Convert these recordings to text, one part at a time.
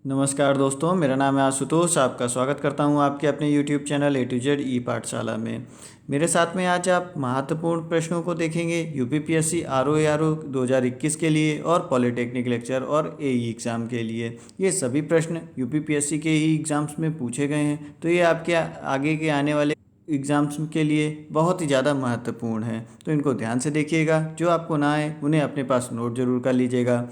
नमस्कार दोस्तों, मेरा नाम है आशुतोष। आपका स्वागत करता हूं आपके अपने YouTube channel A to Z e पाठशाला में। मेरे साथ में आज आप महत्वपूर्ण प्रश्नों को देखेंगे यूपीपीएससी आरओ 2021 के लिए और पॉलिटेक्निक लेक्चर और एई एग्ज़ाम के लिए। ये सभी प्रश्न यूपीपीएससी के ही एग्ज़ाम्स में पूछे गए हैं, तो ये आपके आगे के आने वाले एग्ज़ाम्स के लिए बहुत ही ज़्यादा महत्वपूर्ण है। तो इनको ध्यान से देखिएगा। जो आपको ना आए उन्हें अपने पास नोट जरूर कर लीजिएगा,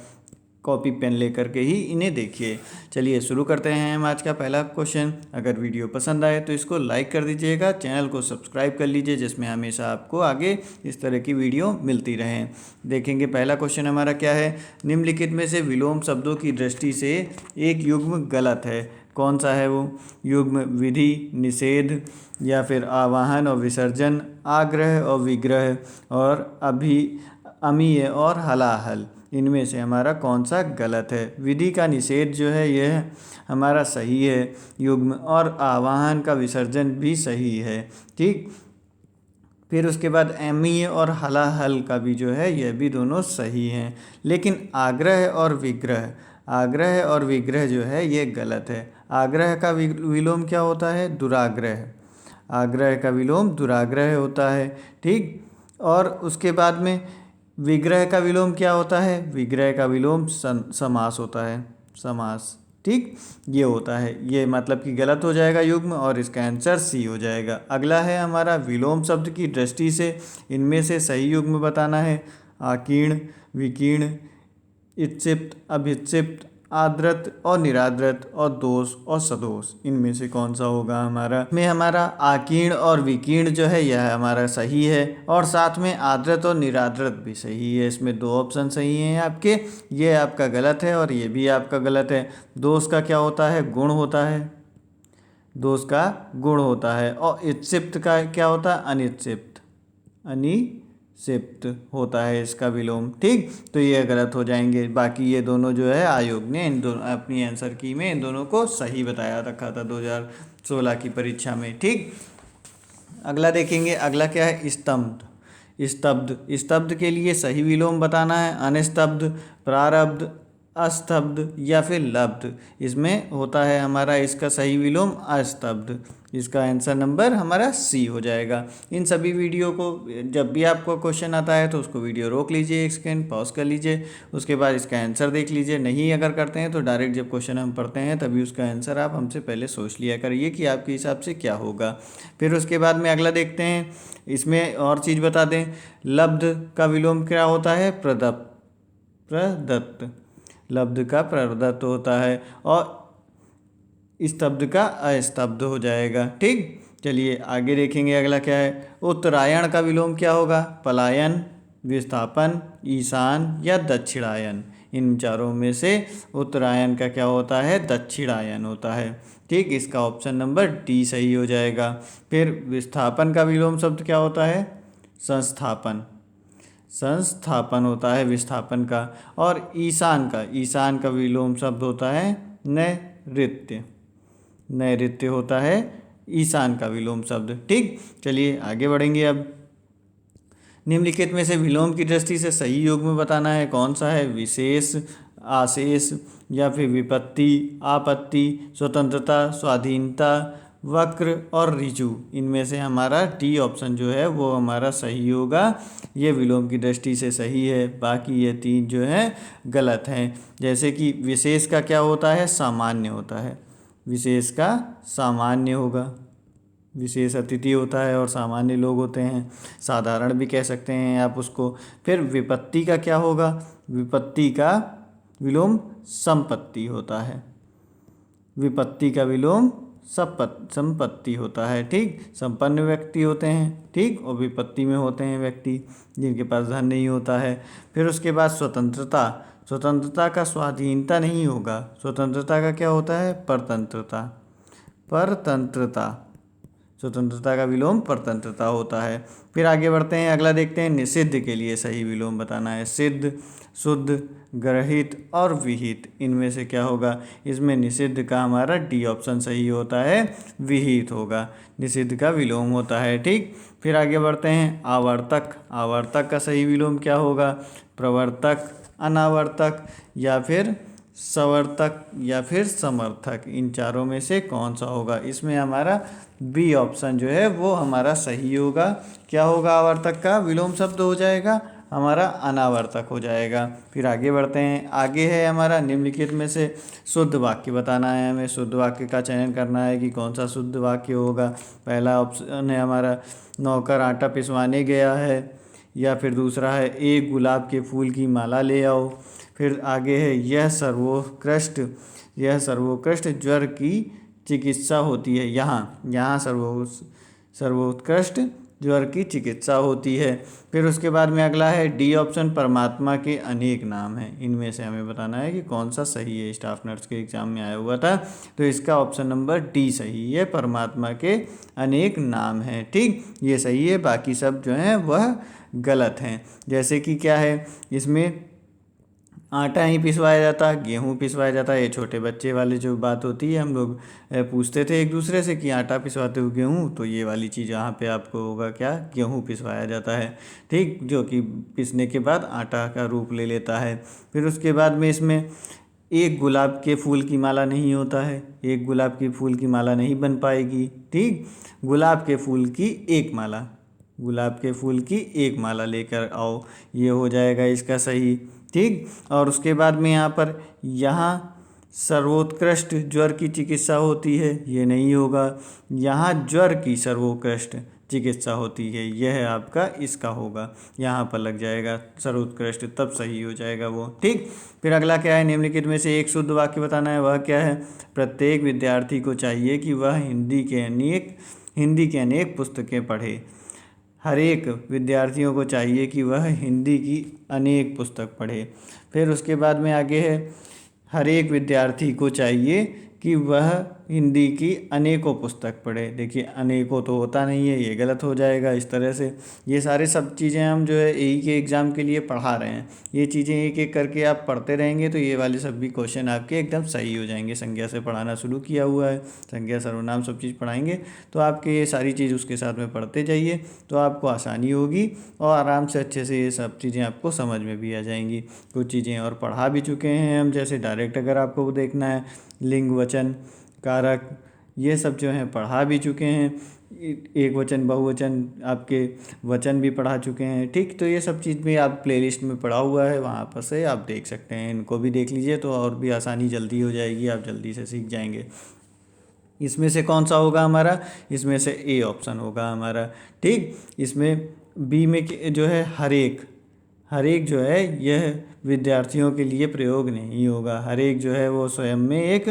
कॉपी पेन लेकर के ही इन्हें देखिए। चलिए शुरू करते हैं हम आज का पहला क्वेश्चन। अगर वीडियो पसंद आए तो इसको लाइक कर दीजिएगा, चैनल को सब्सक्राइब कर लीजिए, जिसमें हमेशा आपको आगे इस तरह की वीडियो मिलती रहें। देखेंगे पहला क्वेश्चन हमारा क्या है। निम्नलिखित में से विलोम शब्दों की दृष्टि से एक युग्म गलत है। कौन सा है वो युग्म? विधि, निषेध, या फिर आवाहन और विसर्जन, आग्रह और विग्रह, और अमीय और हलाहल। इनमें से हमारा कौन सा गलत है? विधि का निषेध जो है यह हमारा सही है युग्म, और आवाहन का विसर्जन भी सही है। ठीक, फिर उसके बाद अमीय और हलाहल का भी जो है यह भी दोनों सही हैं। लेकिन आग्रह और विग्रह जो है ये गलत है। आग्रह का विलोम क्या होता है? दुराग्रह। आग्रह का विलोम दुराग्रह होता है। ठीक, और उसके बाद में विग्रह का विलोम क्या होता है? विग्रह का विलोम समास होता है, समास। ठीक, ये होता है, ये मतलब कि गलत हो जाएगा युग्म, और इसका आंसर सी हो जाएगा। अगला है हमारा विलोम शब्द की दृष्टि से इनमें से सही युग्म बताना है। आकीर्ण, विकीर्ण, इत्सिप्त, अभिक्षिप्त, आद्रत और निराद्रत, और दोष और सदोष। इनमें से कौन सा होगा हमारा? में हमारा आकीर्ण और विकीर्ण जो है यह हमारा सही है, और साथ में आद्रत और निराद्रत भी सही है। इसमें दो ऑप्शन सही हैं आपके। ये आपका गलत है और ये भी आपका गलत है। दोष का क्या होता है? गुण होता है। दोष का गुण होता है। और इत्सिप्त का क्या होता है? अनित्सिप्त। अनिसिप्त होता है इसका विलोम। ठीक, तो ये गलत हो जाएंगे। बाकी ये दोनों जो है आयोग ने इन दोनों अपनी आंसर की में इन दोनों को सही बताया रखा था 2016 की परीक्षा में। ठीक, अगला देखेंगे। अगला क्या है? स्तब्ध। स्तब्ध के लिए सही विलोम बताना है। अनिस्तब्ध, प्रारब्ध, अस्तब्ध या फिर लब्ध। इसमें होता है हमारा इसका सही विलोम अस्तब्ध। इसका आंसर नंबर हमारा सी हो जाएगा। इन सभी वीडियो को जब भी आपको क्वेश्चन आता है तो उसको वीडियो रोक लीजिए, एक सेकेंड पॉज कर लीजिए, उसके बाद इसका आंसर देख लीजिए। नहीं अगर करते हैं तो डायरेक्ट जब क्वेश्चन हम पढ़ते हैं तभी उसका आंसर आप हमसे पहले सोच लिया करिए कि आपके हिसाब से क्या होगा। फिर उसके बाद में अगला देखते हैं। इसमें और चीज़ बता दें, लब्ध का विलोम क्या होता है? प्रदत्त। लब्ध का प्रदत्त होता है, और स्तब्ध का अस्तब्ध हो जाएगा। ठीक, चलिए आगे देखेंगे। अगला क्या है? उत्तरायण का विलोम क्या होगा? पलायन, विस्थापन, ईशान या दक्षिणायन। इन चारों में से उत्तरायण का क्या होता है? दक्षिणायन होता है। ठीक, इसका ऑप्शन नंबर डी सही हो जाएगा। फिर विस्थापन का विलोम शब्द क्या होता है? संस्थापन। संस्थापन होता है विस्थापन का। और ईशान का विलोम शब्द होता है नैऋत्य। नैऋत्य होता है ईशान का विलोम शब्द। ठीक, चलिए आगे बढ़ेंगे। अब निम्नलिखित में से विलोम की दृष्टि से सही युग्म बताना है। कौन सा है? विशेष, आशेष, या फिर विपत्ति, आपत्ति, स्वतंत्रता, स्वाधीनता, वक्र और ऋजु। इनमें से हमारा डी ऑप्शन जो है वो हमारा सही होगा। ये विलोम की दृष्टि से सही है, बाकी ये तीन जो है गलत हैं। जैसे कि विशेष का क्या होता है? सामान्य होता है। विशेष का सामान्य होगा। विशेष अतिथि होता है और सामान्य लोग होते हैं, साधारण भी कह सकते हैं आप उसको। फिर विपत्ति का क्या होगा? विपत्ति का विलोम संपत्ति होता है। विपत्ति का विलोम संपत्ति होता है। ठीक, संपन्न व्यक्ति होते हैं। ठीक, और विपत्ति में होते हैं व्यक्ति जिनके पास धन नहीं होता है। फिर उसके बाद स्वतंत्रता का स्वाधीनता नहीं होगा। स्वतंत्रता का क्या होता है? परतंत्रता। स्वतंत्रता का विलोम परतंत्रता होता है। फिर आगे बढ़ते हैं। अगला देखते हैं। निषिद्ध के लिए सही विलोम बताना है। सिद्ध, शुद्ध, ग्रहित और विहित। इनमें से क्या होगा? इसमें निषिद्ध का हमारा डी ऑप्शन सही होता है, विहित होगा। निषिद्ध का विलोम होता है। ठीक, फिर आगे बढ़ते हैं। आवर्तक का सही विलोम क्या होगा? प्रवर्तक, अनावर्तक या फिर सवर्तक या फिर समर्थक, इन चारों में से कौन सा होगा? इसमें हमारा बी ऑप्शन जो है वो हमारा सही होगा। क्या होगा? आवर्तक का विलोम शब्द हो जाएगा हमारा अनावर्तक हो जाएगा। फिर आगे बढ़ते हैं। आगे है हमारा निम्नलिखित में से शुद्ध वाक्य बताना है हमें। शुद्ध वाक्य का चयन करना है कि कौन सा शुद्ध वाक्य होगा। पहला ऑप्शन है हमारा नौकर आटा पिसवाने गया है, या फिर दूसरा है एक गुलाब के फूल की माला ले आओ। फिर आगे है यह सर्वोत्कृष्ट ज्वर की चिकित्सा होती है। यहाँ सर्वोत्कृष्ट ज्वर की चिकित्सा होती है। फिर उसके बाद में अगला है डी ऑप्शन परमात्मा के अनेक नाम हैं। इनमें से हमें बताना है कि कौन सा सही है। स्टाफ नर्स के एग्जाम में आया हुआ था, तो इसका ऑप्शन नंबर डी सही है, परमात्मा के अनेक नाम हैं। ठीक, ये सही है, बाकी सब जो हैं वह गलत हैं। जैसे कि क्या है इसमें, आटा ही पिसवाया जाता, गेहूँ पिसवाया जाता। ये छोटे बच्चे वाले जो बात होती है, हम लोग पूछते थे एक दूसरे से कि आटा पिसवाते हो गेहूँ, तो ये वाली चीज़ यहाँ पे आपको होगा क्या, गेहूँ पिसवाया जाता है। ठीक, जो कि पिसने के बाद आटा का रूप ले लेता है। फिर उसके बाद में इसमें एक गुलाब के फूल की माला नहीं होता है, एक गुलाब की फूल की माला नहीं बन पाएगी। ठीक, गुलाब के फूल की एक माला, गुलाब के फूल की एक माला लेकर आओ, ये हो जाएगा इसका सही। ठीक, और उसके बाद में यहाँ सर्वोत्कृष्ट ज्वर की चिकित्सा होती है, ये नहीं होगा। यहाँ ज्वर की सर्वोत्कृष्ट चिकित्सा होती है, यह आपका इसका होगा, यहाँ पर लग जाएगा सर्वोत्कृष्ट, तब सही हो जाएगा वो। ठीक, फिर अगला क्या है, निम्नलिखित में से एक शुद्ध वाक्य बताना है। वह क्या है? प्रत्येक विद्यार्थी को चाहिए कि वह हिंदी के अनेक पुस्तकें पढ़े। हर एक विद्यार्थियों को चाहिए कि वह हिंदी की अनेक पुस्तक पढ़े। फिर उसके बाद में आगे है, हर एक विद्यार्थी को चाहिए कि वह हिंदी की अनेकों पुस्तक पढ़े। देखिए अनेकों तो होता नहीं है, ये गलत हो जाएगा। इस तरह से ये सारे सब चीज़ें हम जो है एई के एग्ज़ाम के लिए पढ़ा रहे हैं, ये चीज़ें एक एक करके आप पढ़ते रहेंगे तो ये वाले सब भी क्वेश्चन आपके एकदम सही हो जाएंगे। संज्ञा से पढ़ाना शुरू किया हुआ है, संज्ञा सर्वनाम सब चीज़ पढ़ाएंगे, तो आपके ये सारी चीज़ उसके साथ में पढ़ते जाइए, तो आपको आसानी होगी और आराम से अच्छे से ये सब चीज़ें आपको समझ में भी आ जाएंगी। कुछ चीज़ें और पढ़ा भी चुके हैं हम, जैसे डायरेक्ट अगर आपको देखना है, लिंग वचन कारक, ये सब जो हैं पढ़ा भी चुके हैं। एक वचन बहुवचन आपके वचन भी पढ़ा चुके हैं। ठीक, तो ये सब चीज़ भी आप प्लेलिस्ट में पढ़ा हुआ है, वहाँ पर से आप देख सकते हैं, इनको भी देख लीजिए तो और भी आसानी जल्दी हो जाएगी, आप जल्दी से सीख जाएंगे। इसमें से कौन सा होगा हमारा? इसमें से ए ऑप्शन होगा हमारा। ठीक, इसमें बी में जो है हर एक जो है यह विद्यार्थियों के लिए प्रयोग नहीं होगा। हर एक जो है वो स्वयं में एक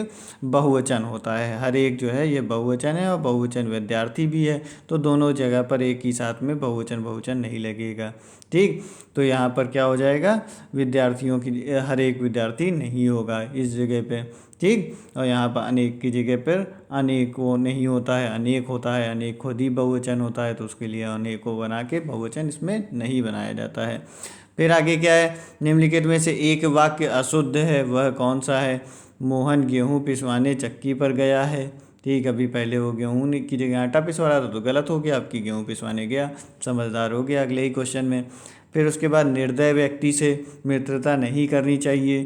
बहुवचन होता है। हर एक जो है ये बहुवचन है और बहुवचन विद्यार्थी भी है, तो दोनों जगह पर एक ही साथ में बहुवचन नहीं लगेगा। ठीक, तो यहाँ पर क्या हो जाएगा, विद्यार्थियों की हर एक विद्यार्थी नहीं होगा इस जगह पे। ठीक, और यहाँ पर अनेक की जगह पर अनेकों नहीं होता है, अनेक होता है। अनेक खुद ही बहुवचन होता है, तो उसके लिए अनेकों बना के बहुवचन इसमें नहीं बनाया जाता है। फिर आगे क्या है, निम्नलिखित में से एक वाक्य अशुद्ध है, वह कौन सा है? मोहन गेहूँ पिसवाने चक्की पर गया है। ठीक, अभी पहले वो गेहूँ की जगह आटा पिसवा रहा था, तो गलत हो गया, आपकी गेहूँ पिसवाने गया, समझदार हो गया अगले ही क्वेश्चन में। फिर उसके बाद निर्दय व्यक्ति से मित्रता नहीं करनी चाहिए।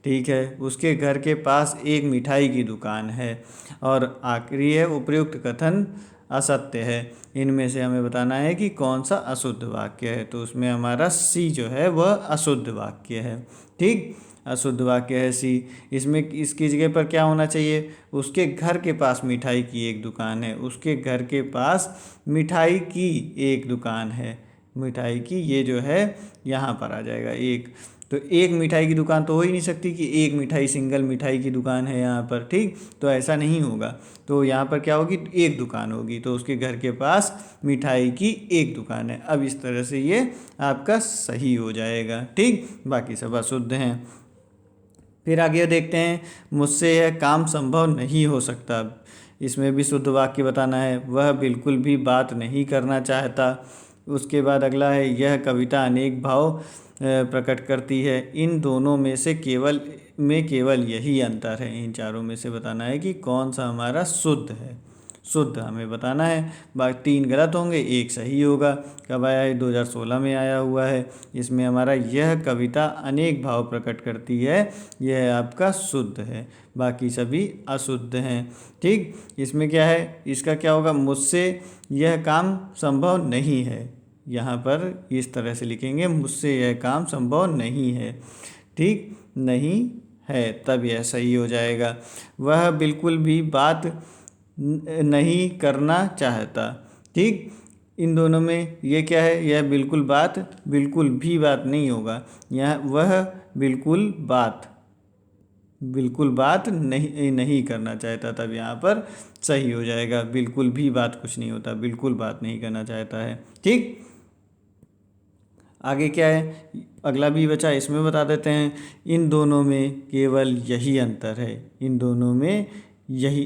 ठीक है, उसके घर के पास एक मिठाई की दुकान है। और आखिरी है, उपयुक्त कथन असत्य है। इनमें से हमें बताना है कि कौन सा अशुद्ध वाक्य है, तो उसमें हमारा सी जो है वह अशुद्ध वाक्य है। ठीक, अशुद्ध वाक्य है सी। इसमें इसकी जगह पर क्या होना चाहिए? उसके घर के पास मिठाई की एक दुकान है, उसके घर के पास मिठाई की एक दुकान है। मिठाई की ये जो है यहाँ पर आ जाएगा एक, तो एक मिठाई की दुकान तो हो ही नहीं सकती कि एक मिठाई सिंगल मिठाई की दुकान है यहाँ पर। ठीक, तो ऐसा नहीं होगा, तो यहाँ पर क्या होगी, एक दुकान होगी, तो उसके घर के पास मिठाई की एक दुकान है। अब इस तरह से ये आपका सही हो जाएगा। ठीक, बाकी सब अशुद्ध हैं। फिर आगे देखते हैं, मुझसे यह काम संभव नहीं हो सकता। इसमें भी शुद्ध वाक्य बताना है। वह बिल्कुल भी बात नहीं करना चाहता। उसके बाद अगला है, यह कविता अनेक भाव प्रकट करती है। इन दोनों में से केवल यही अंतर है। इन चारों में से बताना है कि कौन सा हमारा शुद्ध है। शुद्ध हमें बताना है। बाकी 3 गलत होंगे, 1 सही होगा। कब आया है? 2016 में आया हुआ है। इसमें हमारा यह कविता अनेक भाव प्रकट करती है, यह आपका शुद्ध है, बाकी सभी अशुद्ध हैं। ठीक, इसमें क्या है, इसका क्या होगा? मुझसे यह काम संभव नहीं है। यहाँ पर इस तरह से लिखेंगे, मुझसे यह काम संभव नहीं है। ठीक, नहीं है, तब यह सही हो जाएगा। वह बिल्कुल भी बात नहीं करना चाहता। ठीक, इन दोनों में ये क्या है? यह बिल्कुल भी बात नहीं होगा। यह वह बिल्कुल बात नहीं करना चाहता, तब यहाँ पर सही हो जाएगा। बिल्कुल भी बात कुछ नहीं होता, बिल्कुल बात नहीं करना चाहता है। ठीक, आगे क्या है? अगला भी बचा, इसमें बता देते हैं। इन दोनों में केवल यही अंतर है। इन दोनों में यही,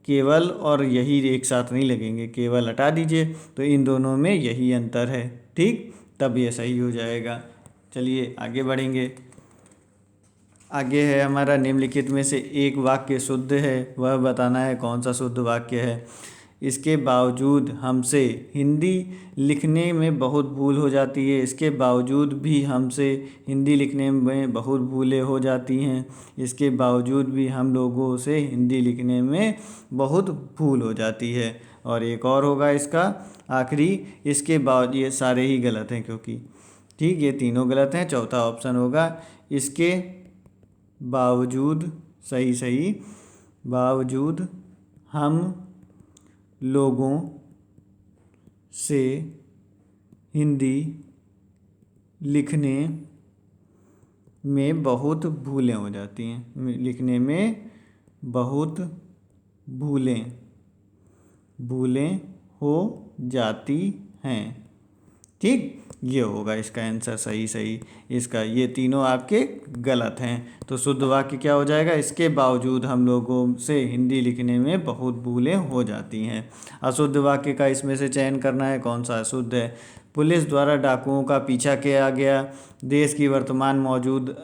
केवल और यही एक साथ नहीं लगेंगे, केवल हटा दीजिए, तो इन दोनों में यही अंतर है। ठीक, तब ये सही हो जाएगा। चलिए आगे बढ़ेंगे। आगे है हमारा, निम्नलिखित में से एक वाक्य शुद्ध है, वह बताना है कौन सा शुद्ध वाक्य है। इसके बावजूद हमसे हिंदी लिखने में बहुत भूल हो जाती है। इसके बावजूद भी हमसे हिंदी लिखने में बहुत भूलें हो जाती हैं। इसके बावजूद भी हम लोगों से हिंदी लिखने में बहुत भूल हो जाती है। और एक और होगा इसका आखिरी, इसके बावजूद, ये सारे ही गलत हैं क्योंकि, ठीक, ये तीनों गलत हैं। चौथा ऑप्शन होगा इसके बावजूद, सही, बावजूद हम लोगों से हिंदी लिखने में बहुत भूलें हो जाती हैं। लिखने में बहुत भूलें हो जाती हैं। ठीक, ये होगा इसका आंसर, सही। इसका ये तीनों आपके गलत हैं। तो शुद्ध वाक्य क्या हो जाएगा? इसके बावजूद हम लोगों से हिंदी लिखने में बहुत भूलें हो जाती हैं। अशुद्ध वाक्य का इसमें से चयन करना है, कौन सा अशुद्ध है। पुलिस द्वारा डाकुओं का पीछा किया गया। देश की वर्तमान मौजूद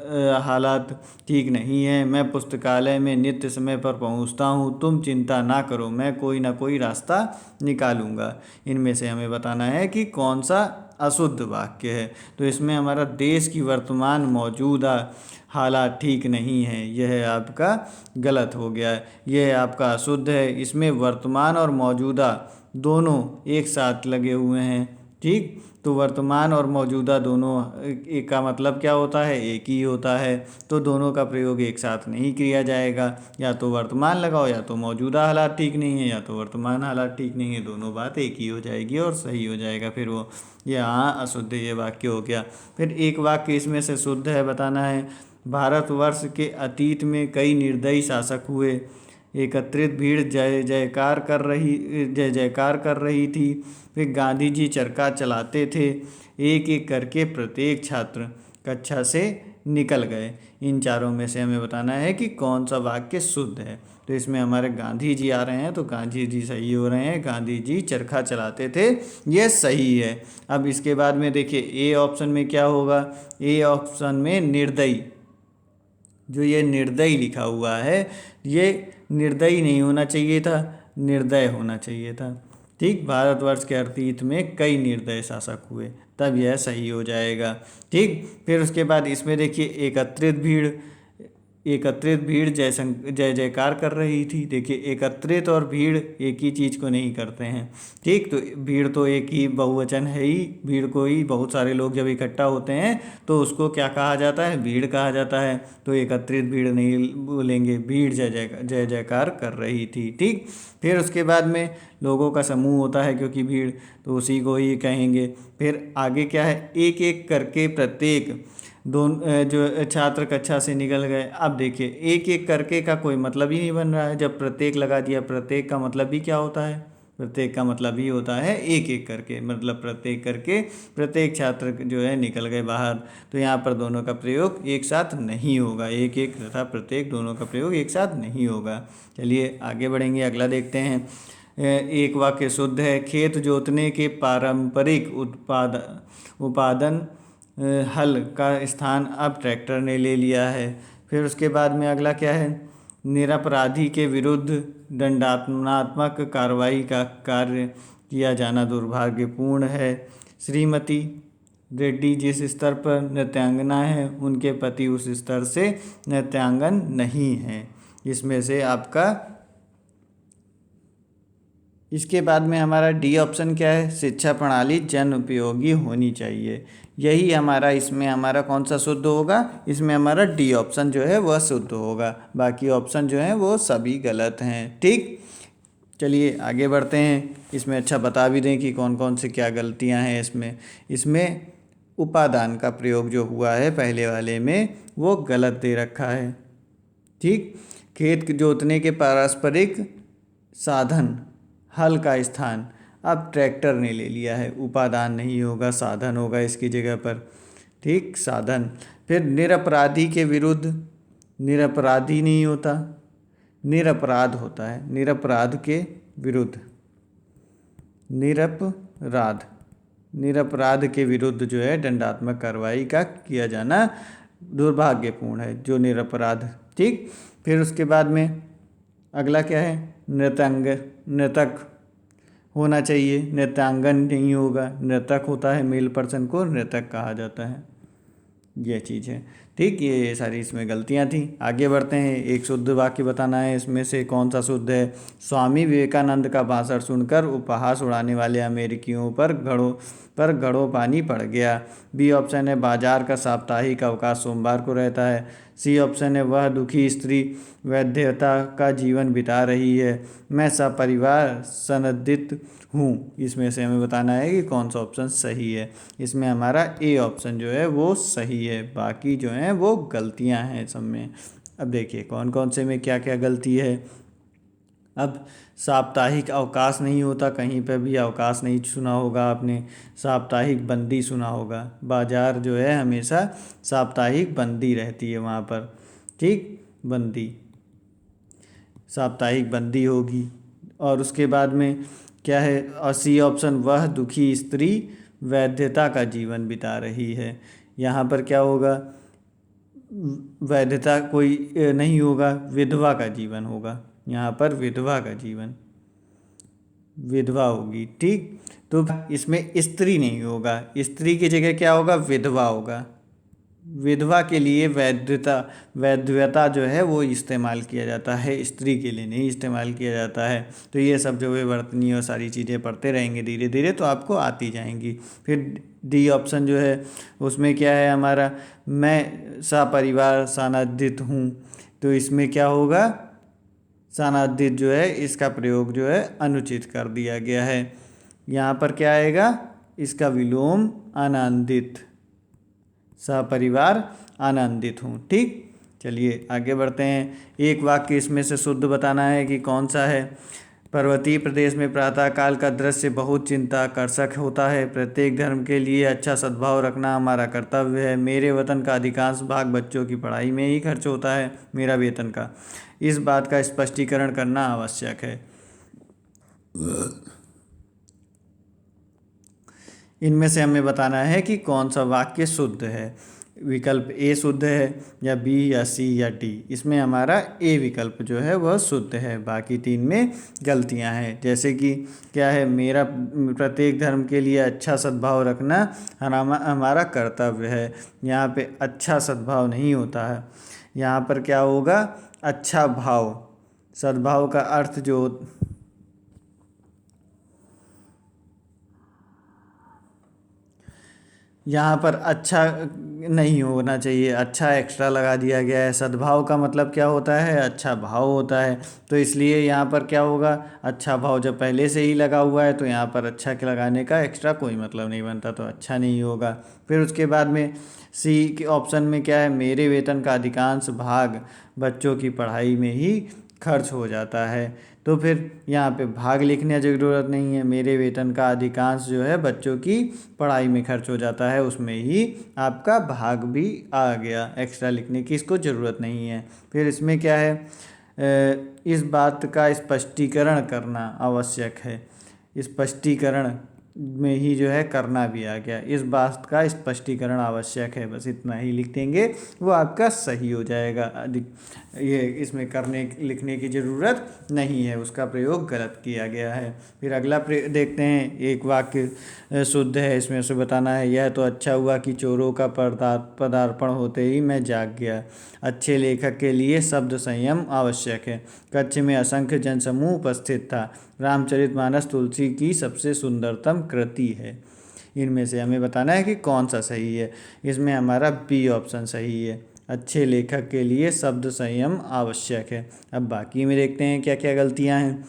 हालात ठीक नहीं है। मैं पुस्तकालय में नित्य समय पर पहुंचता हूं। तुम चिंता ना करो, मैं कोई ना कोई रास्ता निकालूंगा। इनमें से हमें बताना है कि कौन सा अशुद्ध वाक्य है। तो इसमें हमारा देश की वर्तमान मौजूदा हालात ठीक नहीं है, यह आपका गलत हो गया है, यह आपका अशुद्ध है। इसमें वर्तमान और मौजूदा दोनों एक साथ लगे हुए हैं। ठीक, तो वर्तमान और मौजूदा दोनों एक का मतलब क्या होता है? एक ही होता है। तो दोनों का प्रयोग एक साथ नहीं किया जाएगा। या तो वर्तमान लगाओ, या तो मौजूदा हालात ठीक नहीं है, या तो वर्तमान हालात ठीक नहीं है, दोनों बात एक ही हो जाएगी और सही हो जाएगा। फिर वो यहाँ अशुद्ध ये वाक्य हो गया। फिर एक वाक्य इसमें से शुद्ध है, बताना है। भारतवर्ष के अतीत में कई निर्दयी शासक हुए। एकत्रित भीड़ जय जयकार कर रही थी। फिर गांधी जी चरखा चलाते थे। एक एक करके प्रत्येक छात्र कक्षा से निकल गए। इन चारों में से हमें बताना है कि कौन सा वाक्य शुद्ध है। तो इसमें हमारे गांधी जी आ रहे हैं, तो गांधी जी सही हो रहे हैं। गांधी जी चरखा चलाते थे, ये सही है। अब इसके बाद में देखिए ए ऑप्शन में क्या होगा? ए ऑप्शन में निर्दयी, जो ये निर्दयी लिखा हुआ है, ये निर्दयी नहीं होना चाहिए था, निर्दय होना चाहिए था। ठीक, भारतवर्ष के अतीत में कई निर्दय शासक हुए, तब यह सही हो जाएगा। ठीक, फिर उसके बाद इसमें देखिए एकत्रित भीड़ जय जयकार कर रही थी। देखिए एकत्रित और भीड़ एक ही चीज़ को नहीं करते हैं। ठीक, तो भीड़ तो एक ही बहुवचन है ही, भीड़ को ही, बहुत सारे लोग जब इकट्ठा होते हैं तो उसको क्या कहा जाता है? भीड़ कहा जाता है। तो एकत्रित भीड़ नहीं बोलेंगे, भीड़ जय जयकार कर रही थी। ठीक, फिर उसके बाद में लोगों का समूह होता है क्योंकि भीड़, तो उसी को ही कहेंगे। फिर आगे क्या है? एक एक करके प्रत्येक जो छात्र कक्षा से निकल गए। अब देखिए एक एक करके का कोई मतलब ही नहीं बन रहा है। जब प्रत्येक लगा दिया, प्रत्येक का मतलब भी क्या होता है? प्रत्येक का मतलब ही होता है एक एक करके, मतलब प्रत्येक करके प्रत्येक छात्र जो है निकल गए बाहर। तो यहाँ पर दोनों का प्रयोग एक साथ नहीं होगा, एक एक तथा प्रत्येक दोनों का प्रयोग एक साथ नहीं होगा। चलिए आगे बढ़ेंगे, अगला देखते हैं। एक वाक्य शुद्ध है। खेत जोतने के पारंपरिक उत्पादन हल का स्थान अब ट्रैक्टर ने ले लिया है। फिर उसके बाद में अगला क्या है? निरपराधी के विरुद्ध दंडात्मक कार्रवाई का कार्य किया जाना दुर्भाग्यपूर्ण है। श्रीमती रेड्डी जिस स्तर पर नृत्यांगना है उनके पति उस स्तर से नृत्यांगन नहीं है। इसमें से आपका इसके बाद में हमारा डी ऑप्शन क्या है, शिक्षा प्रणाली जन उपयोगी होनी चाहिए। यही हमारा इसमें हमारा कौन सा शुद्ध होगा, इसमें हमारा डी ऑप्शन जो है वह शुद्ध होगा, बाकी ऑप्शन जो हैं वो सभी गलत हैं। ठीक, चलिए आगे बढ़ते हैं। इसमें अच्छा बता भी दें कि कौन कौन से क्या गलतियां हैं इसमें उपादान का प्रयोग जो हुआ है पहले वाले में वो गलत दे रखा है। ठीक, खेत जोतने के पारस्परिक साधन हल का स्थान अब ट्रैक्टर ने ले लिया है, उपादान नहीं होगा साधन होगा इसकी जगह पर। ठीक, साधन। फिर निरपराधी के विरुद्ध, निरपराधी नहीं होता, निरपराध होता है, निरपराध के विरुद्ध, निरपराध के विरुद्ध जो है दंडात्मक कार्रवाई का किया जाना दुर्भाग्यपूर्ण है, जो निरपराध। ठीक, फिर उसके बाद में अगला क्या है, नृतक होना चाहिए, नृत्यांगन नहीं होगा, नृतक होता है, मेल पर्सन को नृतक कहा जाता है, यह चीज़ है। ठीक, ये सारी इसमें गलतियां थी। आगे बढ़ते हैं, एक शुद्ध वाक्य बताना है, इसमें से कौन सा शुद्ध है। स्वामी विवेकानंद का भाषण सुनकर उपहास उड़ाने वाले अमेरिकियों पर घड़ों पानी पड़ गया। बी ऑप्शन है बाजार का साप्ताहिक अवकाश सोमवार को रहता है। सी ऑप्शन है वह दुखी स्त्री वैधता का जीवन बिता रही है। मैं सपरिवार संदिग्ध हूँ। इसमें से हमें बताना है कि कौन सा ऑप्शन सही है। इसमें हमारा ए ऑप्शन जो है वो सही है, बाकी जो हैं वो गलतियाँ हैं सब में। अब देखिए कौन कौन से में क्या क्या गलती है। अब साप्ताहिक अवकाश नहीं होता, कहीं पर भी अवकाश नहीं सुना होगा आपने, साप्ताहिक बंदी सुना होगा। बाजार जो है हमेशा साप्ताहिक बंदी रहती है वहाँ पर। ठीक, बंदी, साप्ताहिक बंदी होगी। और उसके बाद में क्या है, और सी ऑप्शन वह दुखी स्त्री वैधता का जीवन बिता रही है। यहाँ पर क्या होगा, वैधता कोई नहीं होगा, विधवा का जीवन होगा। यहाँ पर विधवा का जीवन, विधवा होगी। ठीक, तो इसमें स्त्री नहीं होगा, स्त्री की जगह क्या होगा, विधवा होगा। विधवा के लिए वैधता जो है वो इस्तेमाल किया जाता है, स्त्री के लिए नहीं इस्तेमाल किया जाता है। तो ये सब जो है वर्तनी और सारी चीज़ें पढ़ते रहेंगे धीरे धीरे तो आपको आती जाएंगी। फिर डी ऑप्शन जो है उसमें क्या है हमारा, मैं सपरिवार संदिग्ध हूँ। तो इसमें क्या होगा, संदिग्ध जो है इसका प्रयोग जो है अनुचित कर दिया गया है। यहाँ पर क्या आएगा, इसका विलोम आनंदित, सपरिवार आनंदित हूँ। ठीक, चलिए आगे बढ़ते हैं। एक वाक्य इसमें से शुद्ध बताना है कि कौन सा है। पर्वतीय प्रदेश में प्रातःकाल का दृश्य बहुत चिंताकर्षक होता है। प्रत्येक धर्म के लिए अच्छा सद्भाव रखना हमारा कर्तव्य है। मेरे वतन का अधिकांश भाग बच्चों की पढ़ाई में ही खर्च होता है, मेरा वेतन का। इस बात का स्पष्टीकरण करना आवश्यक है। इनमें से हमें बताना है कि कौन सा वाक्य शुद्ध है। विकल्प ए शुद्ध है या बी या सी या डी। इसमें हमारा ए विकल्प जो है वह शुद्ध है, बाकी तीन में गलतियां हैं। जैसे कि क्या है, मेरा प्रत्येक धर्म के लिए अच्छा सद्भाव रखना हमारा कर्तव्य है। यहाँ पे अच्छा सद्भाव नहीं होता है, यहाँ पर क्या होगा, अच्छा भाव। सद्भाव का अर्थ जो यहाँ पर अच्छा नहीं होना चाहिए, अच्छा एक्स्ट्रा लगा दिया गया है। सद्भाव का मतलब क्या होता है, अच्छा भाव होता है। तो इसलिए यहाँ पर क्या होगा, अच्छा भाव जब पहले से ही लगा हुआ है तो यहाँ पर अच्छा के लगाने का एक्स्ट्रा कोई मतलब नहीं बनता, तो अच्छा नहीं होगा। फिर उसके बाद में सी के ऑप्शन में क्या है, मेरे वेतन का अधिकांश भाग बच्चों की पढ़ाई में ही खर्च हो जाता है। तो फिर यहाँ पे भाग लिखने की ज़रूरत नहीं है, मेरे वेतन का अधिकांश जो है बच्चों की पढ़ाई में खर्च हो जाता है, उसमें ही आपका भाग भी आ गया, एक्स्ट्रा लिखने की इसको ज़रूरत नहीं है। फिर इसमें क्या है, इस बात का स्पष्टीकरण करना आवश्यक है। स्पष्टीकरण में ही जो है करना भी आ गया। इस बात का स्पष्टीकरण आवश्यक है, बस इतना ही लिख देंगे वो आपका सही हो जाएगा। अधिक ये इसमें करने लिखने की ज़रूरत नहीं है, उसका प्रयोग गलत किया गया है। फिर अगला देखते हैं। एक वाक्य शुद्ध है, इसमें से बताना है, यह तो अच्छा हुआ कि चोरों का पदार्पण होते ही मैं जाग गया। अच्छे लेखक के लिए शब्द संयम आवश्यक है। कक्ष में असंख्य जनसमूह उपस्थित था। रामचरितमानस तुलसी की सबसे सुंदरतम कृति है। इनमें से हमें बताना है कि कौन सा सही है। इसमें हमारा बी ऑप्शन सही है। अच्छे लेखक के लिए शब्द संयम आवश्यक है। अब बाकी में देखते हैं क्या क्या गलतियां हैं।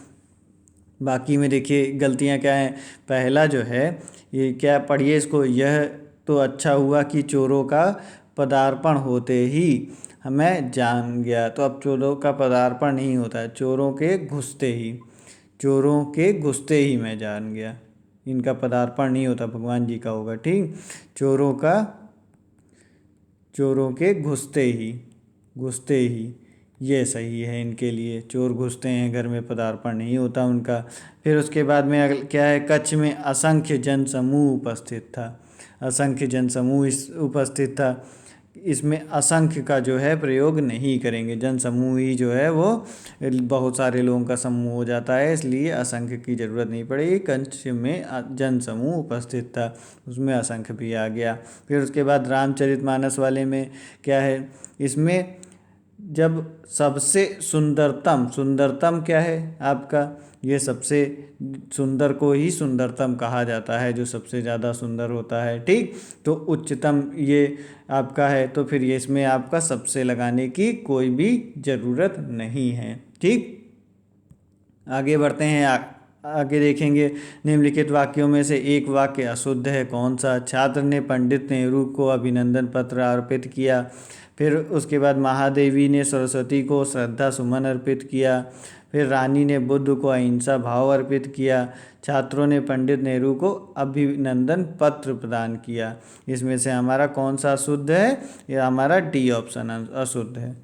बाकी में देखिए गलतियां क्या हैं। पहला जो है, ये क्या पढ़िए इसको, यह तो अच्छा हुआ कि चोरों का पदार्पण होते ही हमें जान गया। तो अब चोरों का पदार्पण नहीं होता है, चोरों के घुसते ही, चोरों के घुसते ही मैं जान गया। इनका पदार्पण नहीं होता, भगवान जी का होगा। ठीक, चोरों के घुसते ही ये सही है इनके लिए। चोर घुसते हैं घर में, पदार्पण नहीं होता उनका। फिर उसके बाद में क्या है, कच्छ में असंख्य जनसमूह उपस्थित था। असंख्य जनसमूह उपस्थित था। इसमें असंख्य का जो है प्रयोग नहीं करेंगे, जनसमूह ही जो है वो बहुत सारे लोगों का समूह हो जाता है, इसलिए असंख्य की ज़रूरत नहीं पड़ेगी। कच्छ में जनसमूह उपस्थित था, उसमें असंख्य भी आ गया। फिर उसके बाद रामचरितमानस वाले में क्या है, इसमें जब सबसे सुंदरतम क्या है आपका, ये सबसे सुंदर को ही सुंदरतम कहा जाता है, जो सबसे ज़्यादा सुंदर होता है। ठीक, तो उच्चतम ये आपका है, तो फिर ये इसमें आपका सबसे लगाने की कोई भी ज़रूरत नहीं है। ठीक, आगे बढ़ते हैं। आगे देखेंगे। निम्नलिखित वाक्यों में से एक वाक्य अशुद्ध है, कौन सा। छात्र ने पंडित नेहरू को अभिनंदन पत्र अर्पित किया। फिर उसके बाद महादेवी ने सरस्वती को श्रद्धा सुमन अर्पित किया। फिर रानी ने बुद्ध को अहिंसा भाव अर्पित किया। छात्रों ने पंडित नेहरू को अभिनंदन पत्र प्रदान किया। इसमें से हमारा कौन सा अशुद्ध है, यह हमारा डी ऑप्शन अशुद्ध है।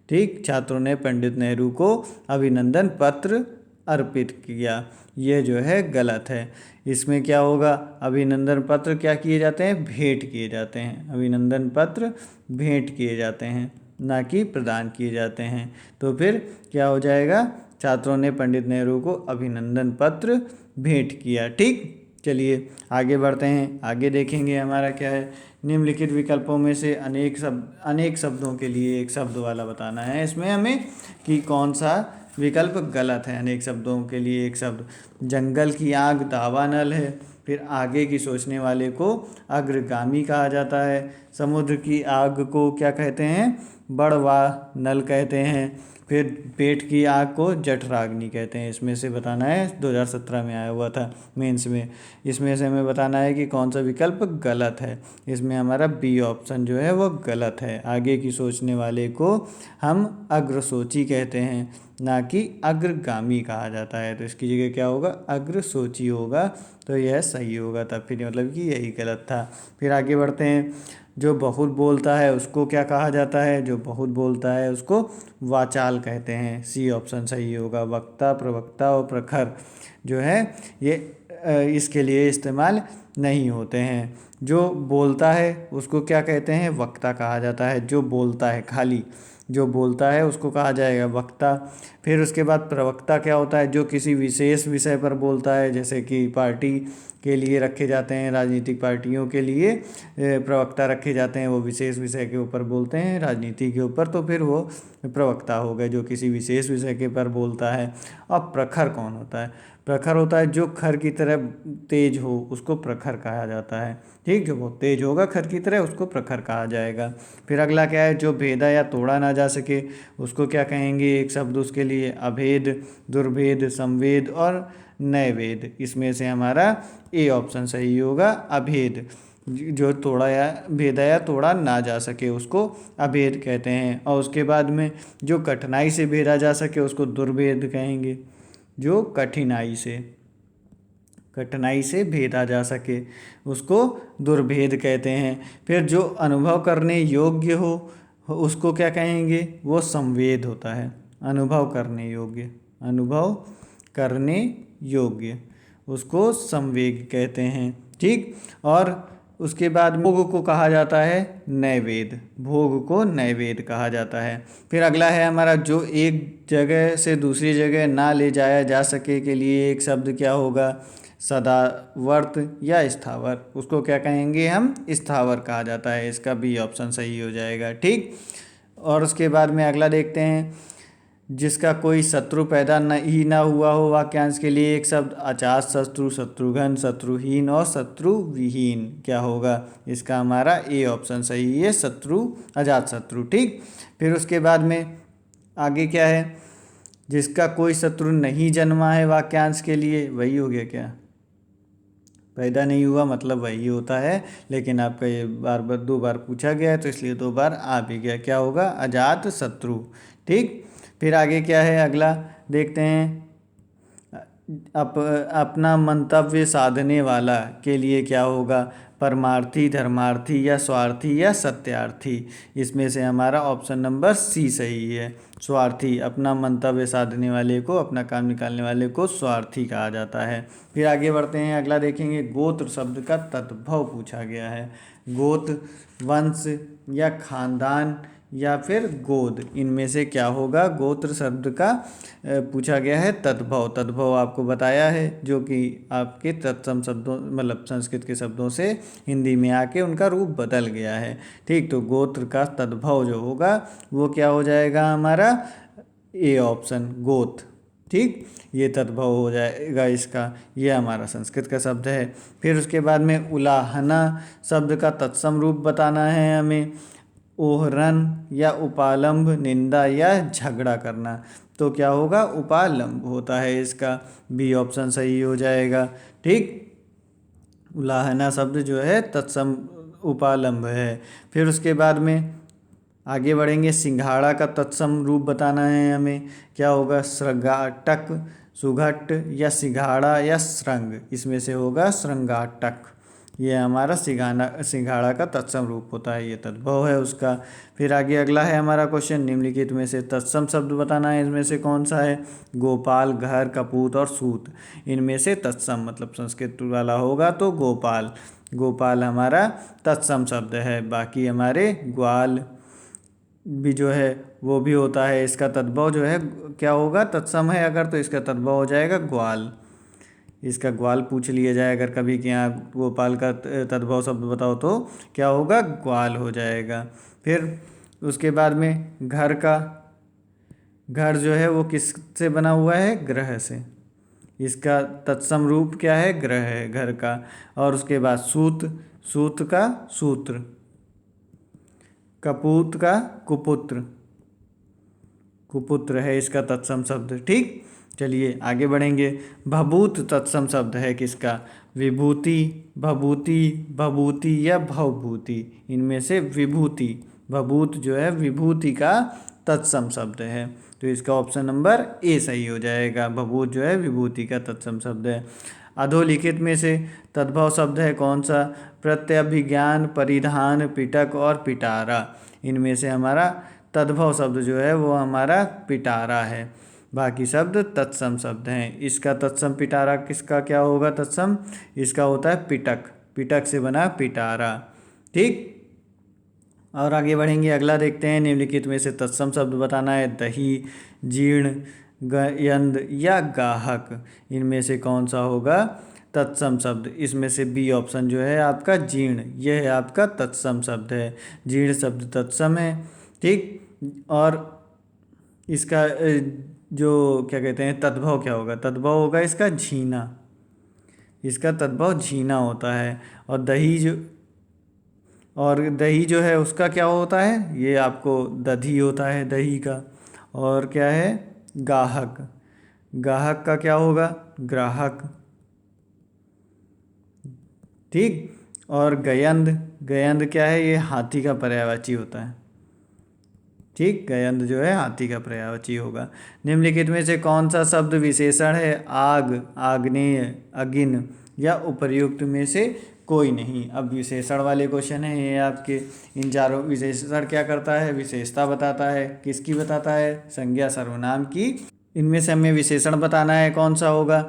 ठीक, छात्रों ने पंडित नेहरू को अभिनंदन पत्र अर्पित किया, ये जो है गलत है। इसमें क्या होगा, अभिनंदन पत्र क्या किए जाते हैं, भेंट किए जाते हैं। अभिनंदन पत्र भेंट किए जाते हैं, ना कि प्रदान किए जाते हैं। तो फिर क्या हो जाएगा, छात्रों ने पंडित नेहरू को अभिनंदन पत्र भेंट किया। ठीक, चलिए आगे बढ़ते हैं। आगे देखेंगे हमारा क्या है, निम्नलिखित विकल्पों में से अनेक शब्दों के लिए एक शब्द वाला बताना है। इसमें हमें कि कौन सा विकल्प गलत है। अनेक शब्दों के लिए एक शब्द, जंगल की आग दावानल है। फिर आगे की सोचने वाले को अग्रगामी कहा जाता है। समुद्र की आग को क्या कहते हैं, बड़वा नल कहते हैं। फिर पेट की आग को जठराग्नि कहते हैं। इसमें से बताना है, 2017 में आया हुआ था मेंस में। इसमें से हमें बताना है कि कौन सा विकल्प गलत है। इसमें हमारा बी ऑप्शन जो है वो गलत है। आगे की सोचने वाले को हम अग्रसोची कहते हैं, ना कि अग्रगामी कहा जाता है। तो इसकी जगह क्या होगा, अग्रसोची होगा, तो यह सही होगा। तब फिर मतलब कि यही गलत था। फिर आगे बढ़ते हैं। जो बहुत बोलता है उसको क्या कहा जाता है, जो बहुत बोलता है उसको वाचाल कहते हैं। सी ऑप्शन सही होगा। वक्ता, प्रवक्ता और प्रखर जो है ये इसके लिए इस्तेमाल नहीं होते हैं। जो बोलता है उसको क्या कहते हैं, वक्ता कहा जाता है। जो बोलता है, खाली जो बोलता है उसको कहा जाएगा वक्ता। फिर उसके बाद प्रवक्ता क्या होता है, जो किसी विशेष विषय पर बोलता है, जैसे कि पार्टी के लिए रखे जाते हैं, राजनीतिक पार्टियों के लिए प्रवक्ता रखे जाते हैं, वो विशेष विषय के ऊपर बोलते हैं, राजनीति के ऊपर, तो फिर वो प्रवक्ता हो गए जो किसी विशेष विषय के पर बोलता है। अब प्रखर कौन होता है, प्रखर होता है जो खर की तरह तेज हो, उसको प्रखर कहा जाता है। ठीक, जो बहुत तेज होगा खर की तरह उसको प्रखर कहा जाएगा। फिर अगला क्या है, जो भेदा या तोड़ा ना जा सके उसको क्या कहेंगे, एक शब्द उसके लिए, अभेद, दुर्भेद, संवेद और नैवेद। इसमें से हमारा ए ऑप्शन सही होगा, अभेद। जो तोड़ा या भेदा या तोड़ा ना जा सके उसको अभेद कहते हैं। और उसके बाद में जो कठिनाई से भेदा जा सके उसको दुर्भेद कहेंगे। जो कठिनाई से भेदा जा सके उसको दुर्भेद कहते हैं। फिर जो अनुभव करने योग्य हो उसको क्या कहेंगे, वो संवेद होता है। अनुभव करने योग्य उसको संवेग कहते हैं। ठीक, और उसके बाद भोग को कहा जाता है नैवेद्य, भोग को नैवेद्य कहा जाता है। फिर अगला है हमारा, जो एक जगह से दूसरी जगह ना ले जाया जा सके के लिए एक शब्द क्या होगा, सदावर्त या स्थावर, उसको क्या कहेंगे हम, स्थावर कहा जाता है। इसका बी ऑप्शन सही हो जाएगा। ठीक, और उसके बाद में अगला देखते हैं, जिसका कोई शत्रु पैदा ना हुआ हो वाक्यांश के लिए एक शब्द, अजात शत्रु, शत्रुघ्न, शत्रुहीन और शत्रुविहीन, क्या होगा इसका हमारा ए ऑप्शन सही है, शत्रु, अजात शत्रु। ठीक, फिर उसके बाद में आगे क्या है, जिसका कोई शत्रु नहीं जन्मा है वाक्यांश के लिए, वही हो गया क्या, पैदा नहीं हुआ मतलब वही होता है, लेकिन आपका ये बार बार 2 बार पूछा गया है तो इसलिए 2 बार आ भी गया, क्या होगा, अजात शत्रु। ठीक, फिर आगे क्या है, अगला देखते हैं, अपना मंतव्य साधने वाला के लिए क्या होगा, परमार्थी, धर्मार्थी या स्वार्थी या सत्यार्थी। इसमें से हमारा ऑप्शन नंबर सी सही है, स्वार्थी। अपना मंतव्य साधने वाले को, अपना काम निकालने वाले को स्वार्थी कहा जाता है। फिर आगे बढ़ते हैं, अगला देखेंगे, गोत्र शब्द का तद्भव पूछा गया है। गोत्र वंश या खानदान या फिर गोद, इनमें से क्या होगा, गोत्र शब्द का पूछा गया है तद्भव। तद्भव आपको बताया है, जो कि आपके तत्सम शब्दों मतलब संस्कृत के शब्दों से हिंदी में आके उनका रूप बदल गया है। ठीक, तो गोत्र का तद्भव जो होगा वो क्या हो जाएगा हमारा, ए ऑप्शन, गोत्र। ठीक, ये तद्भव हो जाएगा इसका, ये हमारा संस्कृत का शब्द है। फिर उसके बाद में उलाहना शब्द का तत्सम रूप बताना है हमें, ओहरन या उपालंब, निंदा या झगड़ा करना, तो क्या होगा, उपालंब होता है इसका, बी ऑप्शन सही हो जाएगा। ठीक, उलाहना शब्द जो है तत्सम उपालंब है। फिर उसके बाद में आगे बढ़ेंगे, सिंघाड़ा का तत्सम रूप बताना है हमें, क्या होगा, श्रृंगाटक, सुघट या सिंघाड़ा या श्रृंग, इसमें से होगा श्रृंगाटक। ये हमारा सिंघाड़ा का तत्सम रूप होता है, ये तद्भव है उसका। फिर आगे अगला है हमारा क्वेश्चन, निम्नलिखित में से तत्सम शब्द बताना है, इसमें से कौन सा है, गोपाल, घर, कपूत और सूत, इनमें से तत्सम मतलब संस्कृत वाला होगा तो गोपाल, गोपाल हमारा तत्सम शब्द है। बाकी हमारे ग्वाल भी जो है वो भी होता है, इसका तद्भव जो है क्या होगा, तत्सम है अगर तो इसका तद्भव हो जाएगा ग्वाल। इसका ग्वाल पूछ लिया जाए अगर कभी कि यहाँ गोपाल का तद्भव शब्द बताओ तो क्या होगा, ग्वाल हो जाएगा। फिर उसके बाद में घर का, घर जो है वो किससे बना हुआ है, ग्रह से, इसका तत्सम रूप क्या है, ग्रह है घर का। और उसके बाद सूत, सूत का सूत्र, कपूत का कुपुत्र, कुपुत्र है इसका तत्सम शब्द। ठीक, चलिए आगे बढ़ेंगे, भभूत तत्सम शब्द है किसका, विभूति, भभूति, भभूति या भवभूति, इनमें से विभूति, भभूत जो है विभूति का तत्सम शब्द है, तो इसका ऑप्शन नंबर ए सही हो जाएगा, भभूत जो है विभूति का तत्सम शब्द है। अधोलिखित में से तद्भव शब्द है कौन सा, प्रत्यभिज्ञान, परिधान, पिटक और पिटारा, इनमें से हमारा तद्भव शब्द जो है वो हमारा पिटारा है, बाकी शब्द तत्सम शब्द हैं। इसका तत्सम पिटारा किसका क्या होगा, तत्सम इसका होता है पिटक, पिटक से बना पिटारा। ठीक, और आगे बढ़ेंगे, अगला देखते हैं, निम्नलिखित में से तत्सम शब्द बताना है, दही, जीर्ण, यंद या गाहक, इनमें से कौन सा होगा तत्सम शब्द, इसमें से बी ऑप्शन जो है आपका जीर्ण, यह है आपका तत्सम शब्द है, जीर्ण शब्द तत्सम है। ठीक, और इसका जो क्या कहते हैं तद्भव क्या होगा, तद्भव होगा इसका झीना, इसका तद्भव झीना होता है। और दही जो, और दही जो है उसका क्या होता है, ये आपको दधी होता है दही का। और क्या है, गाहक, गाहक का क्या होगा, ग्राहक। ठीक, और गयंद, गयंद क्या है, ये हाथी का पर्यायवाची होता है। ठीक, गयंद जो है हाथी का पर्यायवाची होगा। निम्नलिखित में से कौन सा शब्द विशेषण है, आग, आग्नेय, अगिन या उपर्युक्त में से कोई नहीं। अब विशेषण वाले क्वेश्चन है ये आपके, इन चारों विशेषण क्या करता है, विशेषता बताता है, किसकी बताता है, संज्ञा सर्वनाम की। इनमें से हमें विशेषण बताना है कौन सा होगा,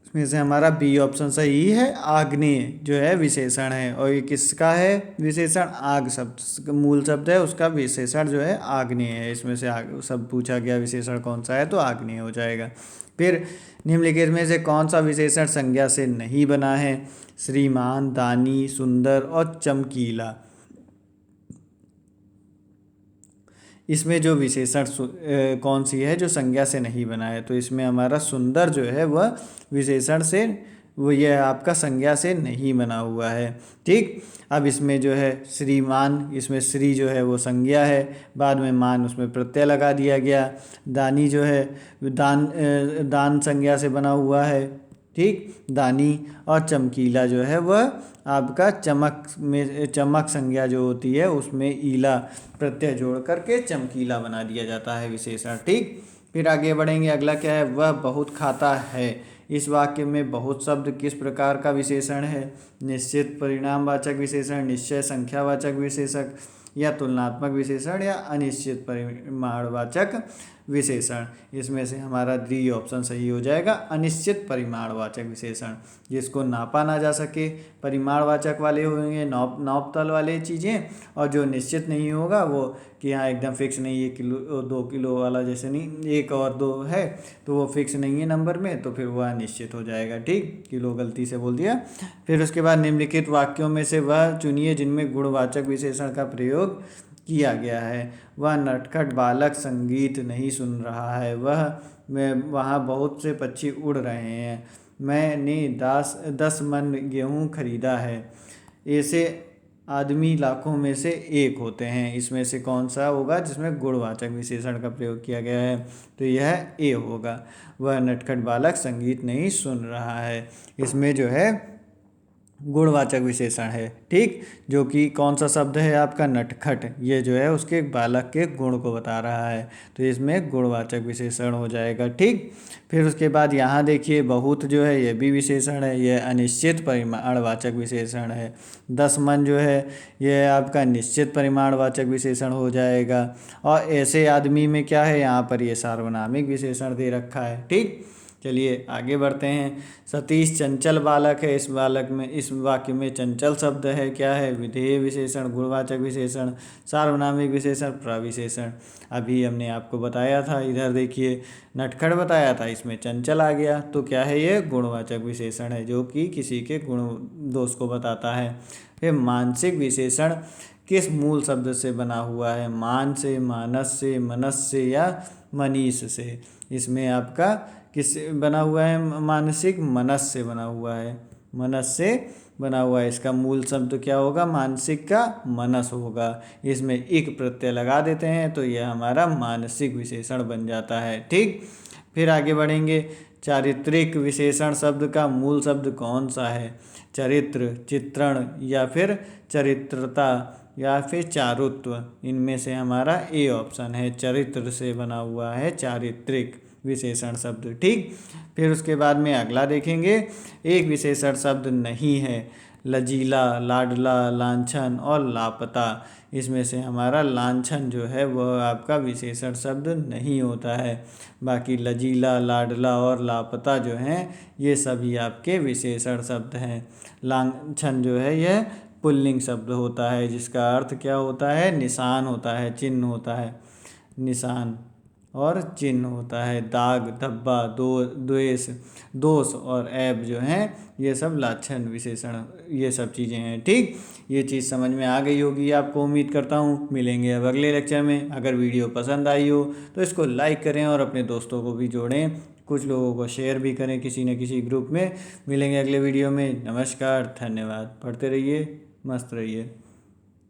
इसमें से हमारा बी ऑप्शन सही है। आग्नेय जो है विशेषण है, और ये किसका है विशेषण? आग शब्द मूल शब्द है, उसका विशेषण जो है आग्नेय है। इसमें से आग सब पूछा गया विशेषण कौन सा है, तो आग्नेय हो जाएगा। फिर निम्नलिखित में से कौन सा विशेषण संज्ञा से नहीं बना है? श्रीमान, दानी, सुंदर और चमकीला। इसमें जो विशेषण कौन सी है जो संज्ञा से नहीं बना है? तो इसमें हमारा सुंदर जो है वह विशेषण से, वो यह आपका संज्ञा से नहीं बना हुआ है। ठीक, अब इसमें जो है श्रीमान, इसमें श्री जो है वो संज्ञा है, बाद में मान उसमें प्रत्यय लगा दिया गया। दानी जो है दान संज्ञा से बना हुआ है। ठीक, दानी। और चमकीला जो है वह आपका चमक संज्ञा जो होती है उसमें ईला प्रत्यय जोड़ करके चमकीला बना दिया जाता है विशेषण। ठीक, फिर आगे बढ़ेंगे। अगला क्या है? वह बहुत खाता है। इस वाक्य में बहुत शब्द किस प्रकार का विशेषण है? निश्चित परिणामवाचक विशेषण, निश्चय संख्यावाचक विशेषक, या तुलनात्मक विशेषण, या अनिश्चित परिमाणवाचक विशेषण। इसमें से हमारा डी ऑप्शन सही हो जाएगा, अनिश्चित परिमाणवाचक विशेषण। जिसको नापा ना जा सके, परिमाणवाचक वाले होंगे नाप तल वाले चीज़ें, और जो निश्चित नहीं होगा वो कि हाँ एकदम फिक्स नहीं, 1 किलो 2 किलो वाला जैसे नहीं, 1 और 2 है तो वो फिक्स नहीं है नंबर में, तो फिर वह अनिश्चित हो जाएगा। ठीक, किलो गलती से बोल दिया। फिर उसके बाद निम्नलिखित वाक्यों में से वह चुनिए जिनमें गुणवाचक विशेषण का प्रयोग किया गया है। वह नटखट बालक संगीत नहीं सुन रहा है। वहाँ बहुत से पक्षी उड़ रहे हैं। मैंने 10 मन गेहूँ खरीदा है। ऐसे आदमी लाखों में से एक होते हैं। इसमें से कौन सा होगा जिसमें गुणवाचक विशेषण का प्रयोग किया गया है? तो यह ए होगा। वह नटखट बालक संगीत नहीं सुन रहा है, इसमें जो है गुणवाचक विशेषण है। ठीक, जो कि कौन सा शब्द है आपका? नटखट। ये जो है उसके बालक के गुण को बता रहा है, तो इसमें गुणवाचक विशेषण हो जाएगा। ठीक, फिर उसके बाद यहाँ देखिए बहुत जो है ये भी विशेषण है, यह अनिश्चित परिमाणवाचक विशेषण है। 10 मन जो है यह आपका निश्चित परिमाणवाचक विशेषण हो जाएगा। और ऐसे आदमी में क्या है, यहाँ पर ये सार्वनामिक विशेषण दे रखा है। ठीक, चलिए आगे बढ़ते हैं। सतीश चंचल बालक है। इस वाक्य में चंचल शब्द है, क्या है? विधेय विशेषण, गुणवाचक विशेषण, सार्वनामिक विशेषण, प्रविशेषण। अभी हमने आपको बताया था, इधर देखिए नटखट बताया था, इसमें चंचल आ गया, तो क्या है? ये गुणवाचक विशेषण है जो कि किसी के गुण दोष को बताता है। फिर मानसिक विशेषण किस मूल शब्द से बना हुआ है? मान से, मानस से, मनस से, या मनीष से। इसमें आपका किस बना हुआ है? मानसिक, मनस से बना हुआ है। मनस से बना हुआ है, इसका मूल शब्द क्या होगा? मानसिक का मनस होगा। इसमें इक प्रत्यय लगा देते हैं तो यह हमारा मानसिक विशेषण बन जाता है। ठीक, फिर आगे बढ़ेंगे। चारित्रिक विशेषण शब्द का मूल शब्द कौन सा है? चरित्र, चित्रण, या फिर चरित्रता, या फिर चारुत्व। इनमें से हमारा ए ऑप्शन है, चरित्र से बना हुआ है चारित्रिक विशेषण शब्द। ठीक, फिर उसके बाद में अगला देखेंगे। एक विशेषण शब्द नहीं है, लजीला, लाडला, लांछन और लापता। इसमें से हमारा लांछन जो है वह आपका विशेषण शब्द नहीं होता है। बाकी लजीला, लाडला और लापता जो हैं ये सभी आपके विशेषण शब्द हैं। लांछन जो है यह पुल्लिंग शब्द होता है, जिसका अर्थ क्या होता है? निशान होता है, चिन्ह होता है। निशान और चिन्ह होता है। दाग, धब्बा, द्वेष, दोष और ऐब जो हैं ये सब लाछन विशेषण, ये सब चीज़ें हैं। ठीक, ये चीज़ समझ में आ गई होगी आपको, उम्मीद करता हूँ। मिलेंगे अब अगले लेक्चर में। अगर वीडियो पसंद आई हो तो इसको लाइक करें और अपने दोस्तों को भी जोड़ें, कुछ लोगों को शेयर भी करें किसी न किसी ग्रुप में। मिलेंगे अगले वीडियो में। नमस्कार, धन्यवाद। पढ़ते रहिए, मस्त रहिए।